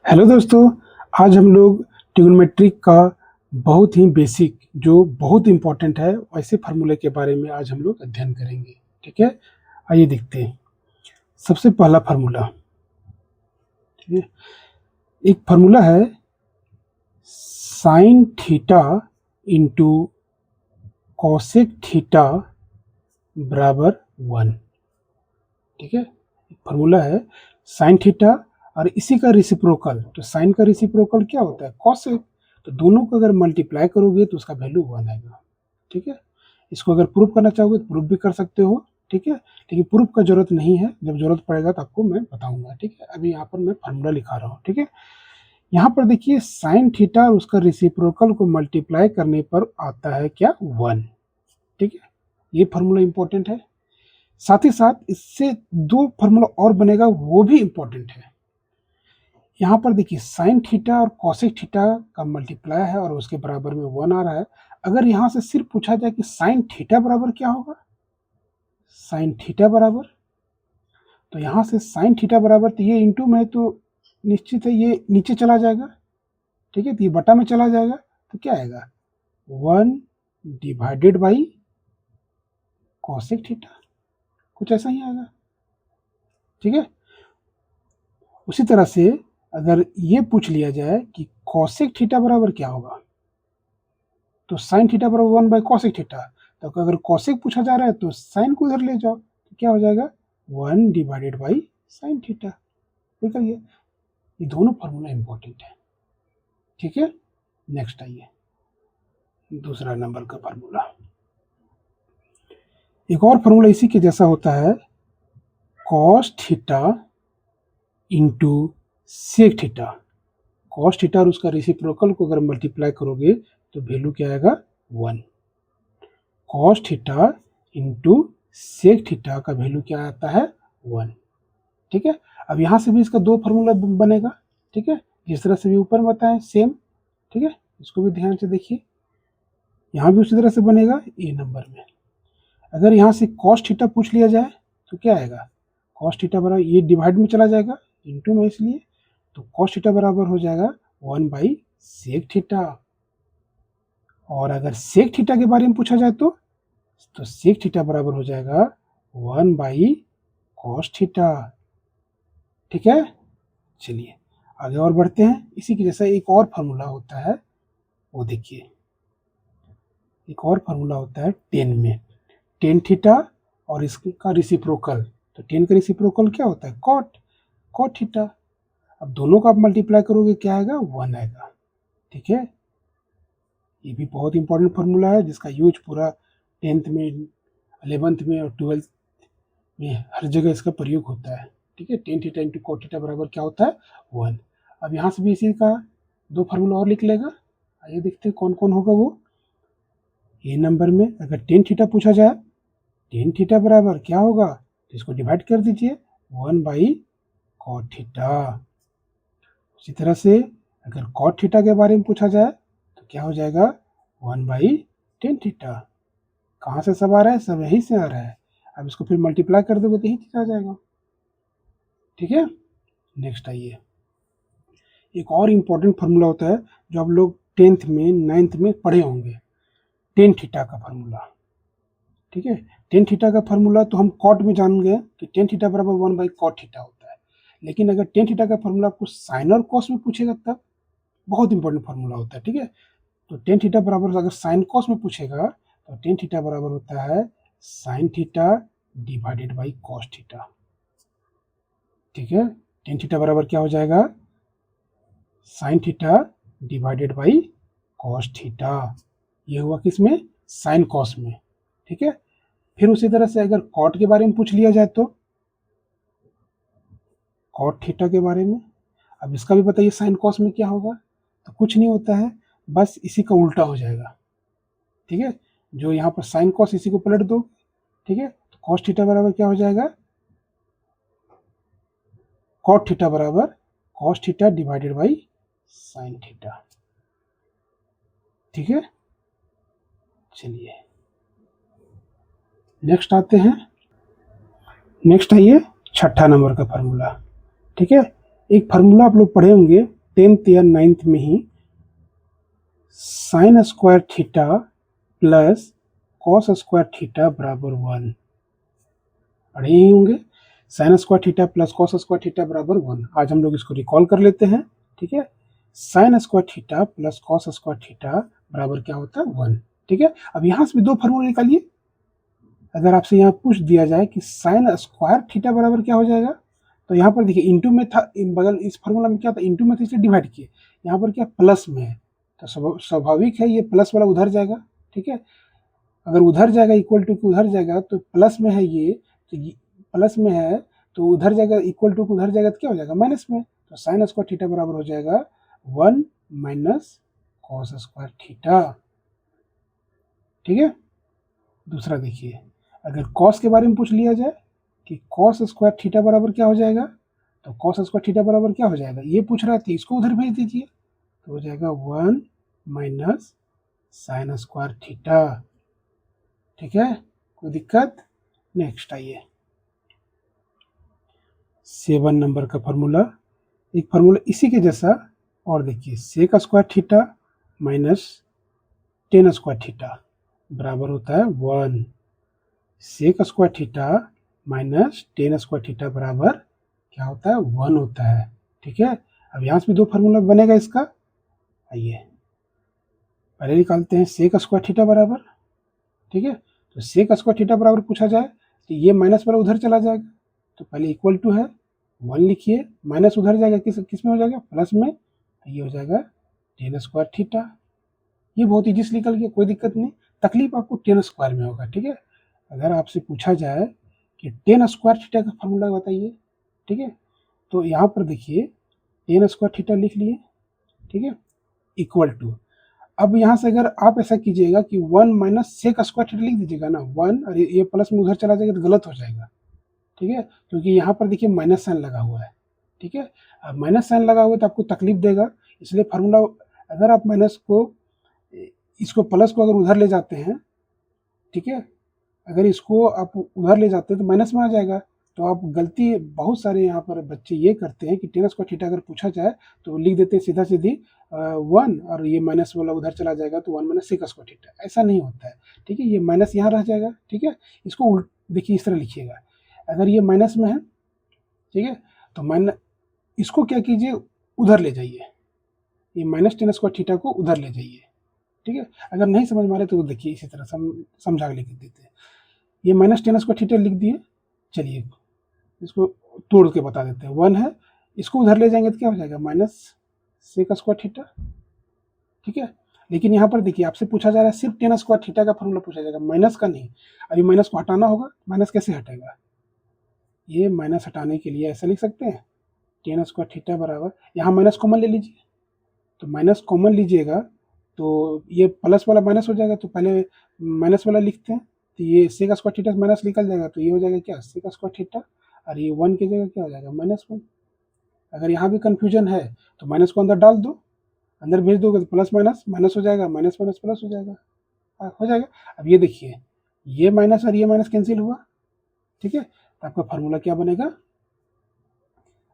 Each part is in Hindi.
हेलो दोस्तों, आज हम लोग ट्रिग्नोमेट्री का बहुत ही बेसिक जो बहुत इम्पोर्टेंट है वैसे फार्मूले के बारे में आज हम लोग अध्ययन करेंगे। ठीक है, आइए देखते हैं। सबसे पहला फार्मूला, ठीक है, एक फार्मूला है sine theta into cosec theta बराबर 1। ठीक है, एक फार्मूला है साइन थीटा और इसी का रिसिप्रोकल। तो साइन का रिसिप्रोकल क्या होता है? कॉसेक। तो दोनों को अगर मल्टीप्लाई करोगे तो उसका वैल्यू 1 आएगा। ठीक है, इसको अगर प्रूफ करना चाहोगे तो प्रूफ भी कर सकते हो। ठीक है, लेकिन प्रूफ का जरूरत नहीं है, जब जरूरत पड़ेगा तो आपको मैं बताऊंगा। ठीक है, अभी यहाँ पर मैं फार्मूला लिखा रहा हूँ। ठीक है, यहाँ पर देखिए साइन थीटा और उसका रिसिप्रोकल को मल्टीप्लाई करने पर आता है क्या? 1। ठीक है, ये फार्मूला इंपॉर्टेंट है। साथ ही साथ इससे दो फार्मूला और बनेगा, वो भी इंपॉर्टेंट है। यहाँ पर देखिए साइन थीटा और कॉसेक थीटा का मल्टीप्लाई है और उसके बराबर में 1 आ रहा है। अगर यहाँ से सिर्फ पूछा जाए कि साइन थीटा बराबर क्या होगा, साइन थीटा बराबर, तो यहाँ से साइन थीटा बराबर, तो ये इंटू में तो निश्चित है ये नीचे चला जाएगा। ठीक है, तो ये बटा में चला जाएगा, तो क्या आएगा? 1 डिवाइडेड बाई कॉसेक थीटा, कुछ ऐसा ही आएगा। ठीक है, उसी तरह से अगर ये पूछ लिया जाए कि कॉसेक थीटा बराबर क्या होगा, तो साइन थीटा बराबर 1 बाई कॉसेक थीटा। तो अगर कॉसेक पूछा जा रहा है तो साइन को इधर ले जाओ, तो क्या हो जाएगा? 1 डिवाइडेड बाई साइन थीटा। ठीक है, ये दोनों फार्मूला इंपॉर्टेंट है। ठीक है, नेक्स्ट आइए दूसरा नंबर का फार्मूला। एक और फार्मूला इसी के जैसा होता है, cos theta into sec theta. Cos theta और उसका रेसिप्रोकल को अगर मल्टीप्लाई करोगे तो वैल्यू क्या आएगा? 1। Cos theta into sec theta का वैल्यू क्या आता है? 1। ठीक है, अब यहाँ से भी इसका दो फार्मूला बनेगा। ठीक है, जिस तरह से भी ऊपर बताएं सेम। ठीक है, इसको भी ध्यान से देखिए, यहाँ भी उसी तरह से बनेगा ए नंबर में। अगर यहाँ से कॉस थीटा पूछ लिया जाए तो क्या आएगा? कॉस थीटा बराबर, ये डिवाइड में चला जाएगा इंटू में, इसलिए तो कॉस थीटा बराबर हो जाएगा 1 बाई सेक थीटा। और अगर सेक थीटा के बारे में पूछा जाए तो सेक थीटा बराबर हो जाएगा 1 बाई कॉस थीटा। ठीक है, चलिए आगे और बढ़ते हैं। इसी के जैसा एक और फार्मूला होता है, वो देखिए। एक और फार्मूला होता है टेन में, टेन थीटा और इसका रिसिप्रोकल। तो टेन का रिसिप्रोकल क्या होता है? Cot, cot theta. अब दोनों का आप मल्टीप्लाई करोगे क्या आएगा? 1 आएगा। ठीक है, ये भी बहुत इंपॉर्टेंट फार्मूला है जिसका यूज पूरा 10th में, 11th में और 12th में हर जगह इसका प्रयोग होता है। ठीक है, tan theta into cot theta बराबर क्या होता है? 1। अब यहाँ से भी इसी का दो फार्मूला और लिख लेगा। आइए देखते हैं कौन कौन होगा वो। ए नंबर में अगर टेन थीटा पूछा जाए, टेन थीटा बराबर क्या होगा? तो इसको डिवाइड कर दीजिए, 1 बाई कॉट थीटा। उसी तरह से अगर कॉट थीटा के बारे में पूछा जाए तो क्या हो जाएगा? 1 बाई टेन थीटा। कहाँ से सब आ रहा है? सब यहीं से आ रहा है। अब इसको फिर मल्टीप्लाई कर दोगे तो यही चीज आ जाएगा। ठीक है, नेक्स्ट आइए। एक और इम्पोर्टेंट फार्मूला होता है जो आप लोग 10th में 9th में पढ़े होंगे, टेन थीटा का फार्मूला। ठीक है, टेन थीटा का फार्मूला तो हम कॉट में जान गए कि टेन थीटा बराबर 1 बाई कॉट थीटा होता है। लेकिन अगर टेन थीटा का फार्मूला आपको साइन और कॉस में पूछेगा तब बहुत इंपॉर्टेंट फार्मूला होता है। ठीक है, तो टेन थीटा बराबर अगर साइन कॉस में पूछेगा तो टेन थीटा बराबर होता है sine theta divided by cos theta. ठीक है, टेन थीटा बराबर क्या हो जाएगा? Sine theta divided by cos theta. ये हुआ किसमें? साइन कॉस में। ठीक है, फिर उसी तरह से अगर कॉट के बारे में पूछ लिया जाए तो कॉट थीटा के बारे में। अब इसका भी बताइए साइन कॉस में क्या होगा? तो कुछ नहीं होता है, बस इसी का उल्टा हो जाएगा। ठीक है, जो यहाँ पर साइन कॉस इसी को पलट दो। ठीक है, तो कॉस थीटा बराबर क्या हो जाएगा? कॉट थीटा बराबर cos theta divided by sine theta. ठीक है, चलिए नेक्स्ट आते हैं। नेक्स्ट है ये छठा नंबर का फार्मूला। ठीक है, एक फार्मूला आप लोग पढ़े होंगे 10th या 9th में ही, sine square theta plus cos square theta बराबर 1 पढ़े ही होंगे। Sine square theta plus cos square theta बराबर 1। आज हम लोग इसको रिकॉल कर लेते हैं, ठीक है। Sign square theta plus cos square theta बराबर क्या होता है 1, ठीक है। अब यहाँ से भी दो फार्मूला निकालिए। अगर आपसे यहाँ पूछ दिया जाए कि साइन स्क्वायर थीटा बराबर क्या हो जाएगा, तो यहाँ पर देखिए इंटू में था, बगल इस फार्मूला में क्या था, इंटू में था इसलिए डिवाइड किए, यहाँ पर क्या प्लस में है, तो स्वाभाविक है ये प्लस वाला उधर जाएगा, ठीक है। अगर उधर जाएगा इक्वल टू उधर जाएगा तो प्लस में है ये, तो ये प्लस में है तो उधर जाएगा, इक्वल टू उधर जाएगा तो क्या हो जाएगा माइनस में, तो साइन स्क्वायर थीटा बराबर हो जाएगा 1 माइनस कॉस स्क्वायर थीटा, ठीक है। दूसरा देखिए, अगर कॉस के बारे में पूछ लिया जाए कि कॉस स्क्वायर थीटा बराबर क्या हो जाएगा, तो कॉस स्क्वायर थीटा बराबर क्या हो जाएगा, ये पूछ रहा था, इसको उधर भेज दीजिए तो हो जाएगा 1 माइनस साइन स्क्वायर थीटा, ठीक है। कोई दिक्कत। नेक्स्ट आइए 7 नंबर का फार्मूला, एक फार्मूला इसी के जैसा और देखिए, sec square theta minus tan square theta बराबर होता है 1। Sec square theta minus tan square theta बराबर क्या होता है 1 होता है, ठीक है। अब यहाँ से भी दो फार्मूला बनेगा इसका। आइए पहले निकालते हैं सेक स्क्वायर थीटा बराबर, ठीक है। तो सेक स्क्वायर थीटा बराबर पूछा जाए तो ये माइनस वाला उधर चला जाएगा, तो पहले इक्वल टू है 1 लिखिए, माइनस उधर जाएगा किस में हो जाएगा प्लस में, तो ये हो जाएगा टेन स्क्वायर थीटा। ये बहुत ईजी से निकल गया, कोई दिक्कत नहीं। तकलीफ आपको टेन स्क्वायर में होगा, ठीक है। अगर आपसे पूछा जाए कि टेन स्क्वायर थीटा का फार्मूला बताइए, ठीक है, तो यहाँ पर देखिए टेन स्क्वायर थीटा लिख लिए, ठीक है, इक्वल टू, अब यहाँ से अगर आप ऐसा कीजिएगा कि 1 माइनस सेक स्क्वायर थीटा लिख दीजिएगा ना 1, और ये प्लस में उधर चला जाएगा तो गलत हो जाएगा, ठीक है, क्योंकि यहाँ पर देखिए माइनस साइन लगा हुआ है, ठीक है। अब माइनस साइन लगा हुआ है तो आपको तकलीफ देगा, इसलिए फार्मूला, अगर आप माइनस को, इसको प्लस को अगर उधर ले जाते हैं, ठीक है, अगर इसको आप उधर ले जाते हैं तो माइनस में आ जाएगा। तो आप गलती बहुत सारे यहाँ पर बच्चे ये करते हैं कि टेन स्क्वायर थीटा अगर पूछा जाए तो लिख देते हैं सीधा सीधी 1, और ये माइनस वाला उधर चला जाएगा तो 1 माइनस सेक स्क्वायर थीटा, ऐसा नहीं होता है, ठीक है। ये माइनस यहाँ रह जाएगा, ठीक है। इसको देखिए इस तरह लिखिएगा, अगर ये माइनस में है, ठीक है, तो माइनस, इसको क्या कीजिए उधर ले जाइए, ये माइनस टेन स्क्वायर थीटा को उधर ले जाइए, ठीक है। अगर नहीं समझ में आ रहे तो देखिए इसी तरह समझा के लिख देते हैं, ये माइनस टेन स्क्वायर थीटा लिख दिए। चलिए इसको तोड़ के बता देते हैं, 1 है, इसको उधर ले जाएंगे तो क्या हो जाएगा माइनस सेक स्क्वायर थीटा, ठीक है। लेकिन यहाँ पर देखिए आपसे पूछा जा रहा है सिर्फ टेन स्क्वायर थीटा का फॉर्मूला पूछा जाएगा, माइनस का नहीं। अभी माइनस को हटाना होगा, माइनस कैसे हटेगा, ये माइनस हटाने के लिए ऐसा लिख सकते हैं, टेन स्क्वायर थीटा बराबर, यहाँ माइनस कॉमन ले लीजिए, तो माइनस कॉमन लीजिएगा तो ये प्लस वाला माइनस हो जाएगा, तो पहले माइनस वाला लिखते हैं, तो ये सेक स्क्वायर थीटा माइनस निकल जाएगा, तो ये हो जाएगा क्या सेक स्क्वायर थीटा, और ये 1 की जगह क्या हो जाएगा -1। अगर यहाँ भी कन्फ्यूजन है तो माइनस को अंदर डाल दो, अंदर भेज दोगे तो प्लस माइनस माइनस हो जाएगा, माइनस माइनस प्लस हो जाएगा, हो जाएगा। अब ये देखिए ये माइनस और ये माइनस कैंसिल हुआ, ठीक है, तो आपका फार्मूला क्या बनेगा,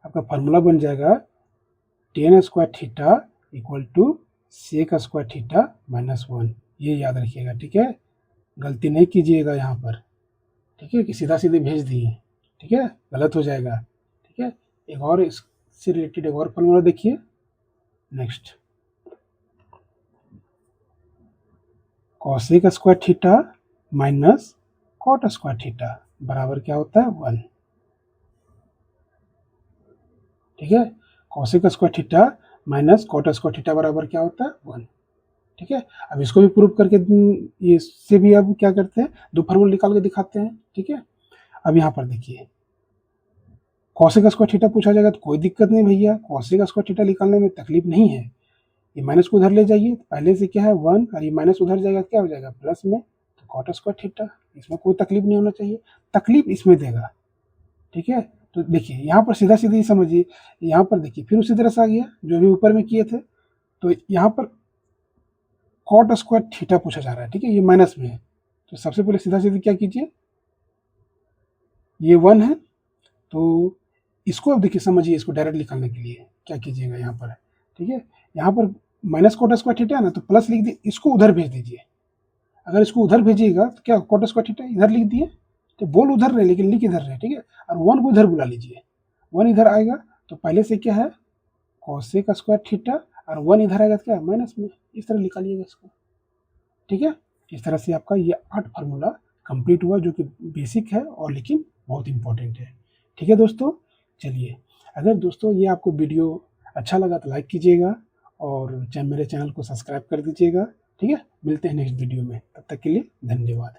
आपका फार्मूला बन जाएगा tan square theta equal to sec square theta -1। ये याद रखिएगा, ठीक है, गलती नहीं कीजिएगा यहाँ पर, ठीक है, कि सीधा सीधे भेज दिए, ठीक है, गलत हो जाएगा, ठीक है। एक और इससे रिलेटेड एक और फार्मूला देखिए next, cosec square theta minus cot square theta बराबर क्या होता है 1, ठीक है। Cosec square theta minus cot square theta बराबर क्या होता है 1, ठीक है। अब इसको भी प्रूव करके इससे भी अब क्या करते हैं, दो फार्मूला निकाल के दिखाते हैं, ठीक है। अब यहाँ पर देखिए कॉसेक स्क्वायर थीटा पूछा जाएगा तो कोई दिक्कत नहीं भैया, कॉसेक स्क्वायर थीटा निकालने में तकलीफ नहीं है, ये माइनस को उधर ले जाइए, पहले से क्या है 1, और ये माइनस उधर जाएगा क्या हो जाएगा प्लस में, तो कॉट स्क्वायर थीटा, इसमें कोई तकलीफ नहीं होना चाहिए, तकलीफ इसमें देगा, ठीक है। तो देखिए यहाँ पर सीधा सीधी समझिए, यहाँ पर देखिए फिर उसी तरह से आ गया जो भी ऊपर में किए थे, तो यहाँ पर कॉट स्क्वायर थीटा पूछा जा रहा है, ठीक है, ये माइनस में है, तो सबसे पहले सीधा सीधी क्या कीजिए, ये 1 है तो इसको अब देखिए समझिए, इसको डायरेक्ट निकालने के लिए क्या कीजिएगा यहाँ पर, ठीक है, यहाँ पर माइनस कोट स्क्वायर थीटा है ना, तो प्लस लिख दिए, इसको उधर भेज दीजिए। अगर इसको उधर भेजिएगा तो क्या कोट स्क्वायर थीटा इधर लिख दिए, तो बोल उधर रहे लेकिन लिख इधर रहे, ठीक है। और 1 को इधर बुला लीजिए, 1 इधर आएगा तो पहले से क्या है कोसेक स्क्वायर थीटा, और 1 इधर आएगा तो क्या माइनस में, इस तरह निकालिएगा इसको, ठीक है। इस तरह से आपका ये 8 फार्मूला कंप्लीट हुआ, जो कि बेसिक है और लेकिन बहुत इंपॉर्टेंट है, ठीक है दोस्तों। चलिए, अगर दोस्तों ये आपको वीडियो अच्छा लगा तो लाइक कीजिएगा और मेरे चैनल को सब्सक्राइब कर दीजिएगा, ठीक है। मिलते हैं नेक्स्ट वीडियो में, तब तक के लिए धन्यवाद।